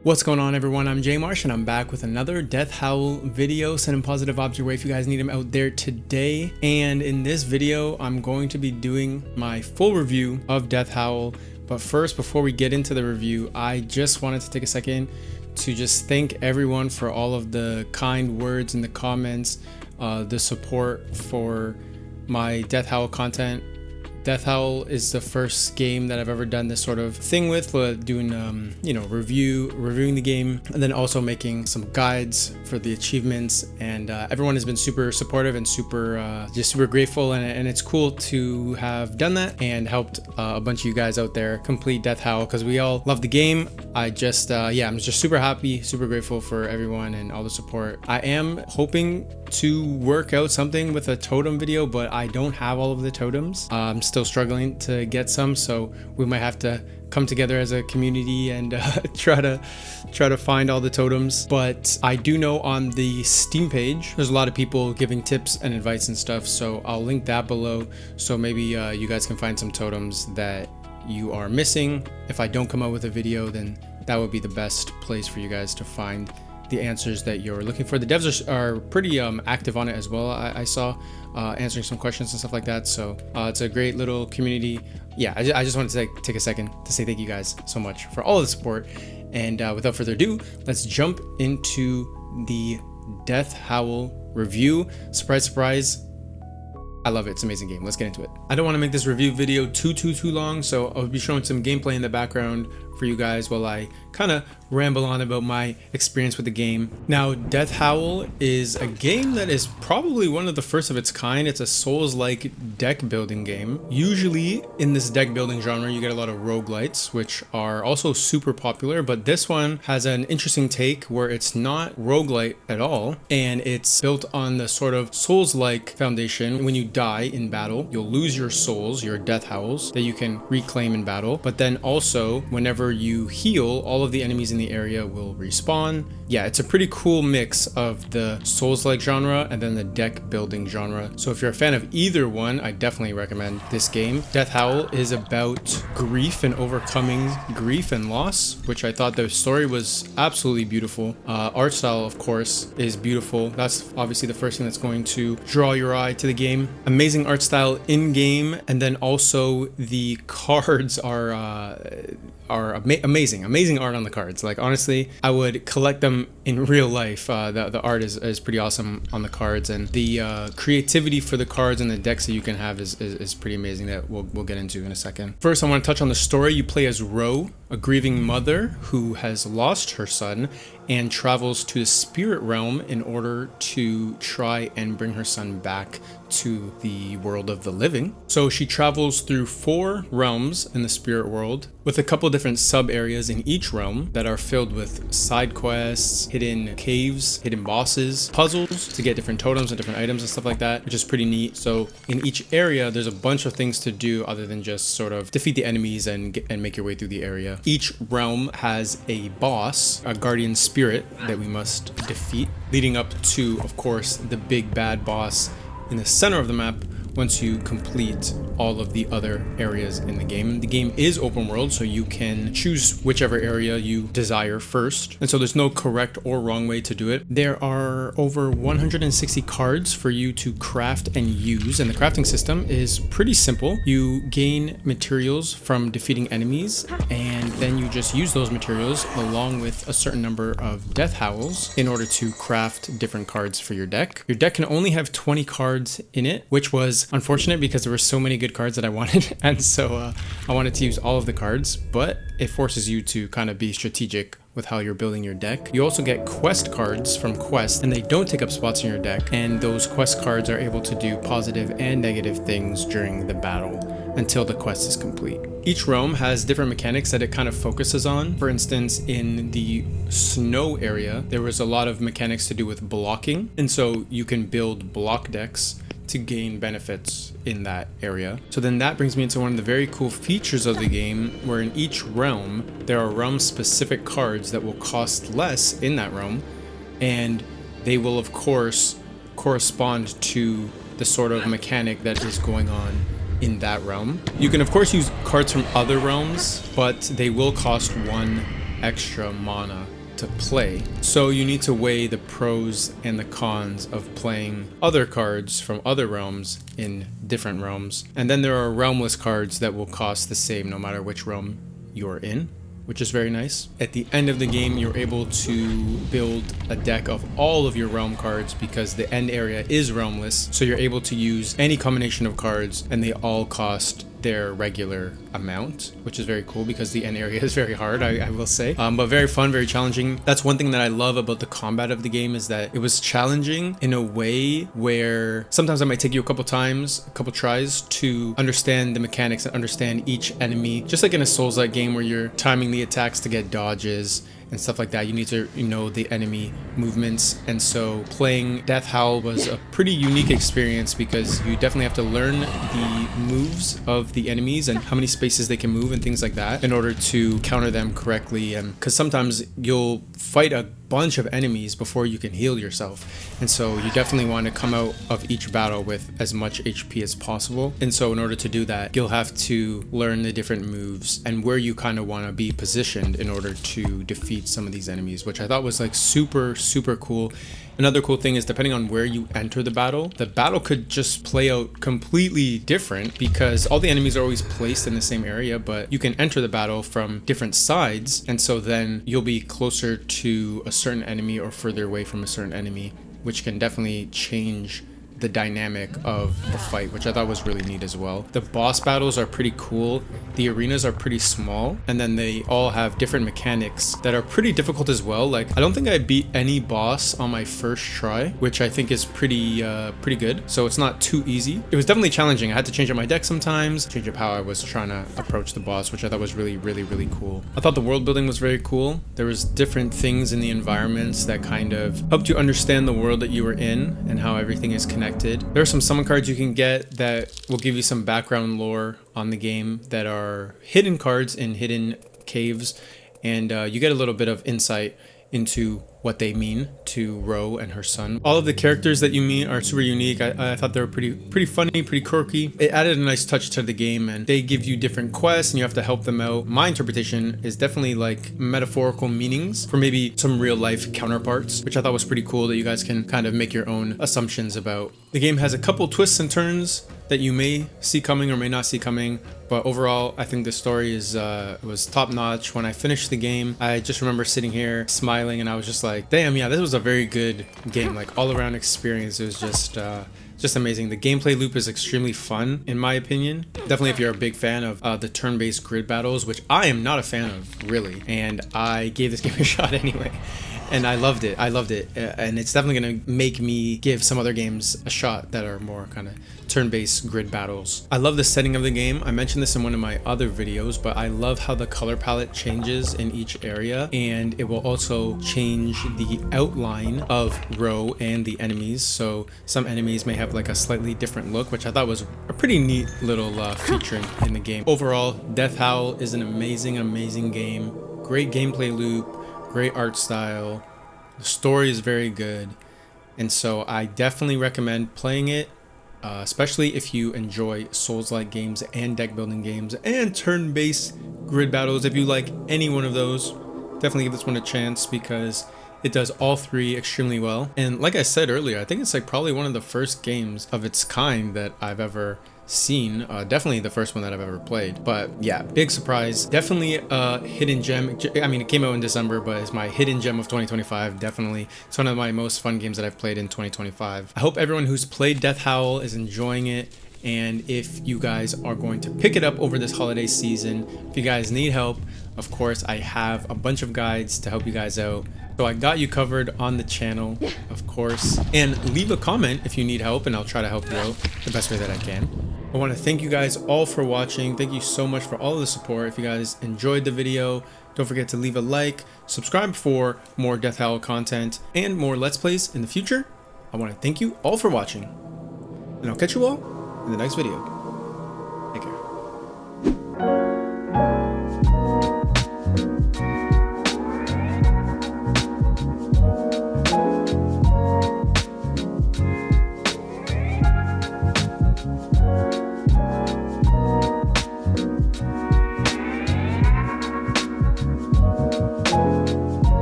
What's going on, everyone? I'm jmarshhh and I'm back with another Death Howl video. Send him positive vibes your way if you guys need him out there today. And in this video, I'm going to be doing my full review of Death Howl. But first, before we get into the review, I just wanted to take a second to just thank everyone for all of the kind words in the comments, the support for my Death Howl content. Death Howl is the first game that I've ever done this sort of thing with, doing reviewing the game, and then also making some guides for the achievements. And everyone has been super supportive and super grateful, and it's cool to have done that and helped a bunch of you guys out there complete Death Howl, because we all love the game. I'm just super happy, super grateful for everyone and all the support. I am hoping to work out something with a totem video, but I don't have all of the totems. I'm still struggling to get some, so we might have to come together as a community and try to find all the totems. But I do know on the Steam page there's a lot of people giving tips and advice and stuff, so I'll link that below, so maybe you guys can find some totems that you are missing. If I don't come out with a video, then that would be the best place for you guys to find the answers that you're looking for. The devs are pretty active on it as well. I saw answering some questions and stuff like that, so it's a great little community. Yeah, I just wanted to take a second to say thank you guys so much for all of the support. And without further ado, let's jump into the Death Howl review. Surprise, surprise, I love it. It's an amazing game. Let's get into it. I don't want to make this review video too long, so I'll be showing some gameplay in the background for you guys while I kind of ramble on about my experience with the game. Now, Death Howl is a game that is probably one of the first of its kind. It's a Souls-like deck building game. Usually in this deck building genre, you get a lot of roguelites, which are also super popular, but this one has an interesting take where it's not roguelite at all, and it's built on the sort of Souls-like foundation. When you die in battle, you'll lose your souls, your Death Howls, that you can reclaim in battle, but then also whenever you heal, all of the enemies in the area will respawn. Yeah, it's a pretty cool mix of the Souls-like genre and then the deck building genre. So if you're a fan of either one, I definitely recommend this game. Death Howl is about grief and overcoming grief and loss, which I thought the story was absolutely beautiful. Art style, of course, is beautiful. That's obviously the first thing that's going to draw your eye to the game. Amazing art style in game, and then also the cards are amazing art on the cards. Like, honestly, I would collect them in real life. The art is pretty awesome on the cards, and the creativity for the cards and the decks that you can have is pretty amazing, that we'll get into in a second. First, I want to touch on the story. You play as Ro, a grieving mother who has lost her son and travels to the spirit realm in order to try and bring her son back to the world of the living. So she travels through 4 realms in the spirit world, with a couple different sub areas in each realm that are filled with side quests, hidden caves, hidden bosses, puzzles to get different totems and different items and stuff like that, which is pretty neat. So in each area, there's a bunch of things to do other than just sort of defeat the enemies and make your way through the area. Each realm has a boss, a guardian spirit that we must defeat, leading up to, of course, the big bad boss in the center of the map once you complete all of the other areas in the game. The game is open world, so you can choose whichever area you desire first, and so there's no correct or wrong way to do it. There are over 160 cards for you to craft and use, and the crafting system is pretty simple. You gain materials from defeating enemies, and then you just use those materials along with a certain number of Death Howls in order to craft different cards for your deck. Your deck can only have 20 cards in it, which was unfortunate because there were so many good cards that I wanted, and so I wanted to use all of the cards, but it forces you to kind of be strategic with how you're building your deck. You also get quest cards from quests, and they don't take up spots in your deck, and those quest cards are able to do positive and negative things during the battle until the quest is complete. Each realm has different mechanics that it kind of focuses on. For instance, in the snow area, there was a lot of mechanics to do with blocking, and so you can build block decks to gain benefits in that area. So then that brings me into one of the very cool features of the game, where in each realm there are realm specific cards that will cost less in that realm, and they will of course correspond to the sort of mechanic that is going on in that realm. You can of course use cards from other realms, but they will cost 1 extra mana to play. So you need to weigh the pros and the cons of playing other cards from other realms in different realms. And then there are realmless cards that will cost the same no matter which realm you're in, which is very nice. At the end of the game, you're able to build a deck of all of your realm cards because the end area is realmless. So you're able to use any combination of cards and they all cost their regular amount, which is very cool because the end area is very hard, I will say, but very fun, very challenging. That's one thing that I love about the combat of the game, is that it was challenging in a way where sometimes I might take you a couple tries to understand the mechanics and understand each enemy, just like in a Souls-like game where you're timing the attacks to get dodges and stuff like that. You need to know the enemy movements, and so playing Death Howl was a pretty unique experience because you definitely have to learn the moves of the enemies and how many spaces they can move and things like that in order to counter them correctly. And because sometimes you'll fight a bunch of enemies before you can heal yourself, and so you definitely want to come out of each battle with as much HP as possible. And so in order to do that, you'll have to learn the different moves and where you kind of want to be positioned in order to defeat some of these enemies, which I thought was like super cool. Another cool thing is, depending on where you enter the battle could just play out completely different because all the enemies are always placed in the same area, but you can enter the battle from different sides, and so then you'll be closer to a certain enemy or further away from a certain enemy, which can definitely change the dynamic of the fight, which I thought was really neat as well. The boss battles are pretty cool. The arenas are pretty small, and then they all have different mechanics that are pretty difficult as well. Like, I don't think I beat any boss on my first try, which I think is pretty good. So it's not too easy. It was definitely challenging. I had to change up my deck sometimes, change up how I was trying to approach the boss, which I thought was really cool. I thought the world building was very cool. There was different things in the environments that kind of helped you understand the world that you were in and how everything is connected. There are some summon cards you can get that will give you some background lore on the game that are hidden cards in hidden caves, and you get a little bit of insight into what they mean to Ro and her son. All of the characters that you meet are super unique. I thought they were pretty funny, pretty quirky. It added a nice touch to the game, and they give you different quests and you have to help them out. My interpretation is definitely like metaphorical meanings for maybe some real life counterparts, which I thought was pretty cool that you guys can kind of make your own assumptions about. The game has a couple twists and turns that you may see coming or may not see coming, but overall I think the story is was top notch. When I finished the game, I just remember sitting here smiling and I was just like, damn, yeah, this was a very good game. Like, all around experience. It was just amazing. The gameplay loop is extremely fun, in my opinion. Definitely if you're a big fan of the turn-based grid battles, which I am not a fan of, really, and I gave this game a shot anyway. And I loved it. And it's definitely going to make me give some other games a shot that are more kind of turn-based grid battles. I love the setting of the game. I mentioned this in one of my other videos, but I love how the color palette changes in each area, and it will also change the outline of Ro and the enemies. So some enemies may have like a slightly different look, which I thought was a pretty neat little feature in the game. Overall, Death Howl is an amazing game. Great gameplay loop, great art style, the story is very good, and so I definitely recommend playing it, especially if you enjoy Souls-like games and deck building games and turn-based grid battles. If you like any one of those, definitely give this one a chance because it does all three extremely well. And like I said earlier, I think it's like probably one of the first games of its kind that I've ever seen. Definitely the first one that I've ever played. But yeah, big surprise. Definitely a hidden gem. I mean, it came out in December, but it's my hidden gem of 2025. Definitely. It's one of my most fun games that I've played in 2025. I hope everyone who's played Death Howl is enjoying it. And if you guys are going to pick it up over this holiday season, if you guys need help, of course, I have a bunch of guides to help you guys out. So I got you covered on the channel, of course. And leave a comment if you need help, and I'll try to help you out the best way that I can. I want to thank you guys all for watching. Thank you so much for all of the support. If you guys enjoyed the video, don't forget to leave a like, subscribe for more Death Howl content, and more Let's Plays in the future. I want to thank you all for watching, and I'll catch you all in the next video.